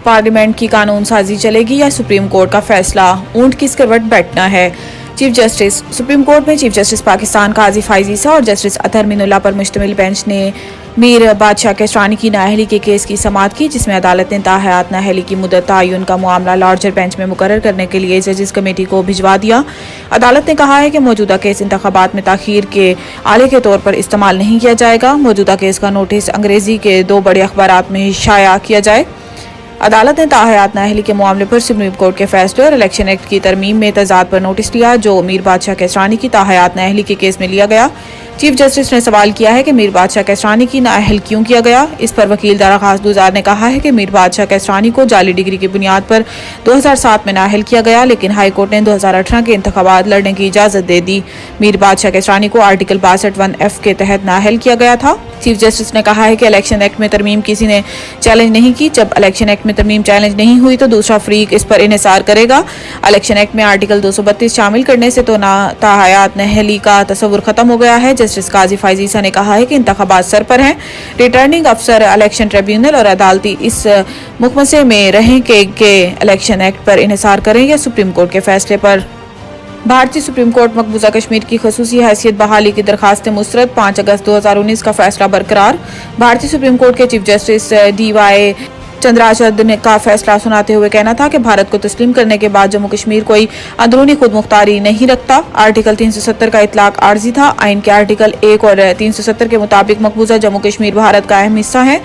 Parliament की कानून साजी चलेगी या सुप्रीम कोर्ट का फैसला, ऊंट किस करवट बैठना है। चीफ जस्टिस सुप्रीम कोर्ट में चीफ जस्टिस पाकिस्तान काजी फाइज ईसा और जस्टिस अतहर मीनुल्लाह पर मुश्तमिल बेंच ने मीर बादशाह केसरानी की नाअहली के केस की समाअत की, जिसमें अदालत ने ताहयात नाअहली की मुद्दत तयन का मामला लार्जर बेंच में मुकर्रर करने के लिए जजेस कमेटी को भिजवा दिया। अदालत ने कहा है कि मौजूदा केस इंतखाबात में ताखीर के आले के तौर पर इस्तेमाल नहीं किया जाएगा। मौजूदा केस का नोटिस अंग्रेजी के 2 बड़े अखबारात में शाया किया जाए। अदालत ने ताहयात नाअहली के मामले पर सुप्रीम कोर्ट के फैसले और इलेक्शन एक्ट की तरमीम में तजाद पर नोटिस लिया, जो मीर बादशाह केसरानी की ताहयात नाअहली के केस में लिया गया। चीफ जस्टिस ने सवाल किया है कि मीर बादशाह केसरानी की नाअहल क्यों किया गया। इस पर वकील दरख्वास्त गुजार ने कहा है कि मीर बादशाह केसरानी को जाली डिग्री की बुनियाद पर 2007 में नाअहल किया गया, लेकिन हाई कोर्ट ने 2018 के इंतखाबात लड़ने की इजाजत दे दी। मीर बादशाह केसरानी को आर्टिकल 62(1)(f) के तहत नाअहल किया गया था। चीफ जस्टिस ने कहा है कि इलेक्शन एक्ट में तरमीम किसी ने चैलेंज नहीं की। जब इलेक्शन एक्ट में तरमीम चैलेंज नहीं हुई तो दूसरा फरीक इस पर इन्हिसार करेगा। इलेक्शन एक्ट में आर्टिकल 232 शामिल करने से तो ताहयात नाअहली का तस्वुर खत्म हो गया है। जस्टिस काजी फाइज ईसा ने कहा है कि इंतखाबात सर पर हैं। रिटर्निंग अफसर, इलेक्शन ट्रिब्यूनल और अदालती इस मुकमसे में रहें कि इलेक्शन एक्ट पर इन्हिसार करें या सुप्रीम कोर्ट के फैसले पर। भारतीय सुप्रीम कोर्ट मकबूजा कश्मीर की खसूसी हैसियत बहाली की दरखास्त मुस्तरद, 5 अगस्त 2019 का फैसला बरकरार। भारतीय सुप्रीम कोर्ट के चीफ जस्टिस DY चंद्राचद ने का फैसला सुनाते हुए कहना था कि भारत को तस्लीम करने के बाद जम्मू कश्मीर कोई अंदरूनी खुद मुख्तारी नहीं रखता। आर्टिकल 370 का इतलाक आर्जी था। आइन के आर्टिकल 1 और 370 के मुताबिक मकबूजा जम्मू कश्मीर भारत का अहम हिस्सा है।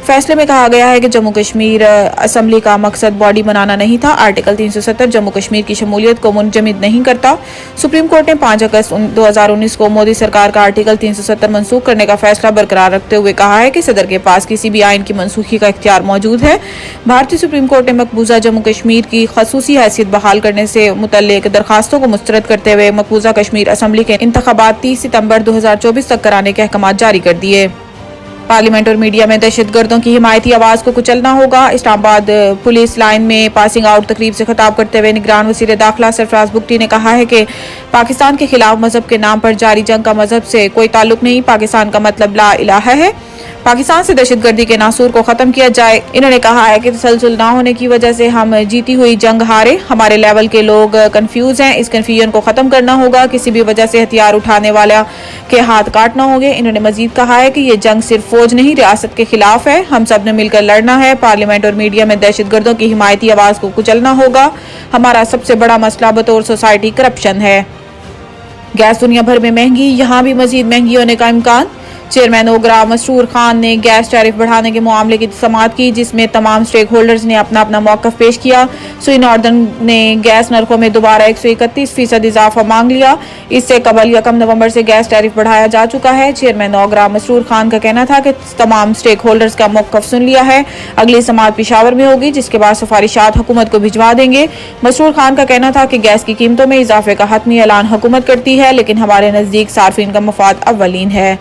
फैसले में कहा गया है कि जम्मू कश्मीर असम्बली का मकसद बॉडी बनाना नहीं था। आर्टिकल 370 जम्मू कश्मीर की शमूलियत को मुंजमद नहीं करता। सुप्रीम कोर्ट ने 5 अगस्त 2019 को मोदी सरकार का आर्टिकल 370 मनसूख करने का फैसला बरकरार रखते हुए कहा है कि सदर के पास किसी भी आइन की मनसूखी का इख्तियार मौजूद है। भारतीय सुप्रीम कोर्ट ने मकबूजा जम्मू कश्मीर की खसूसी हैसियत बहाल करने से मुतल्लिक दरखास्तों को मुस्तरद करते हुए मकबूजा कश्मीर असम्बली के इंतखाबात 30 सितंबर 2024 तक कराने के अहकाम जारी कर दिए। पार्लियामेंट और मीडिया में दहशतगर्दों की हिमायती आवाज को कुचलना होगा। इस्लामाबाद पुलिस लाइन में पासिंग आउट तकरीब से खिताब करते हुए निगरान वज़ीर दाखिला सरफराज बुगटी ने कहा है कि पाकिस्तान के खिलाफ मजहब के नाम पर जारी जंग का मजहब से कोई ताल्लुक नहीं। पाकिस्तान का मतलब ला इलाहा है। पाकिस्तान से दहशतगर्दी के नासूर को खत्म किया जाए। इन्होंने कहा है कि तसलसल ना होने की वजह से हम जीती हुई जंग हारे। हमारे लेवल के लोग कंफ्यूज हैं। इस कंफ्यूजन को खत्म करना होगा। किसी भी वजह से हथियार उठाने वाला के हाथ काटना होंगे। इन्होंने मजीद कहा है कि ये जंग सिर्फ फौज नहीं रियासत के खिलाफ है। हम सब ने मिलकर लड़ना है। पार्लियामेंट और मीडिया में दहशतगर्दों की हिमायती आवाज को कुचलना होगा। हमारा सबसे बड़ा मसला बतौर सोसाइटी करप्शन है। गैस दुनिया भर में महंगी, यहाँ भी मजीद महंगी होने का इम्कान। चेयरमैन ओगरा मसरूर खान ने गैस टैरिफ बढ़ाने के मामले की समाअत की, जिसमें तमाम स्टेक होल्डर्स ने अपना अपना मौक़िफ़ पेश किया। सुई नॉर्दर्न ने गैस नरखों में दोबारा 131% इजाफा मांग लिया। इससे कबल 1 नवंबर से गैस टैरिफ बढ़ाया जा चुका है। चेयरमैन ओगरा मसरूर खान का कहना था कि तमाम स्टेक होल्डर्स का मौक़िफ़ सुन लिया है। अगली समाअत पेशावर में होगी, जिसके बाद सिफारिशात हुकूमत को भिजवा देंगे। मसरूर खान का कहना था कि गैस की कीमतों में इजाफे का हतमी ऐलान हुकूमत करती है, लेकिन हमारे नज़दीक सार्फिन का मफाद अव्वलीन है।